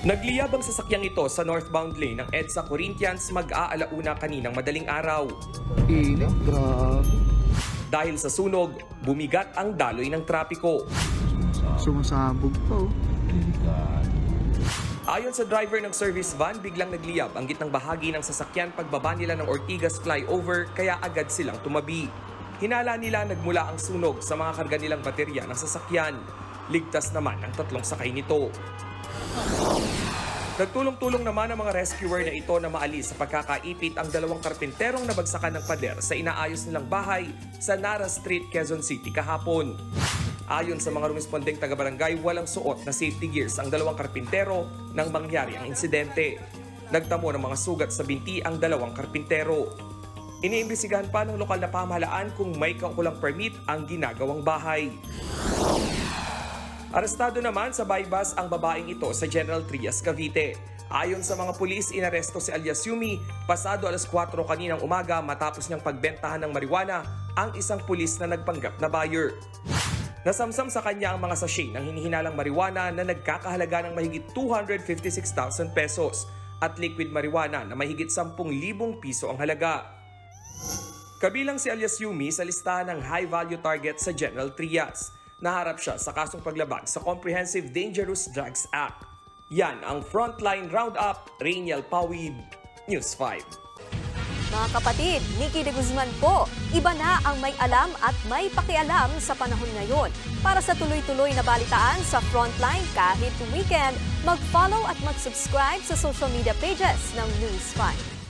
Nagliyab ang sasakyang ito sa northbound lane ng EDSA Corinthians mag-aalauna kaninang madaling araw. Init, grabe. Dahil sa sunog, bumigat ang daloy ng trapiko. Sumasabog pa, oh. Ayon sa driver ng service van, biglang nagliyab ang gitnang bahagi ng sasakyan pagbaba nila ng Ortigas flyover kaya agad silang tumabi. Hinala nila nagmula ang sunog sa mga karga nilang baterya ng sasakyan. Ligtas naman ang tatlong sakay nito. Nagtulong-tulong naman ang mga rescuer na ito na maalis sa pagkakaipit ang dalawang karpinterong nabagsakan ng pader sa inaayos nilang bahay sa Nara Street, Quezon City kahapon. Ayon sa mga rumespondeng taga-barangay, walang suot na safety gears ang dalawang karpintero nang mangyari ang insidente. Nagtamo ng mga sugat sa binti ang dalawang karpintero. Iniimbestigahan pa ng lokal na pamahalaan kung may kaukulang permit ang ginagawang bahay. Arestado naman sa bypass ang babaeng ito sa General Trias, Cavite. Ayon sa mga pulis, inaresto si alias Yumi pasado alas 4 kaninang umaga matapos niyang pagbentahan ng marijuana ang isang pulis na nagpanggap na buyer. Nasamsam sa kanya ang mga sachet ng hinihinalang marijuana na nagkakahalaga ng mahigit 256,000 pesos at liquid marijuana na mahigit 10,000 piso ang halaga. Kabilang si alias Yumi sa listahan ng high-value target sa General Trias. Naharap siya sa kasong paglabag sa Comprehensive Dangerous Drugs Act. Yan ang Frontline Roundup, Rainiel Pawid, News 5. Mga kapatid, Nikki de Guzman po, iba na ang may alam at may pakialam sa panahon ngayon. Para sa tuloy-tuloy na balitaan sa Frontline kahit weekend, mag-follow at mag-subscribe sa social media pages ng News 5.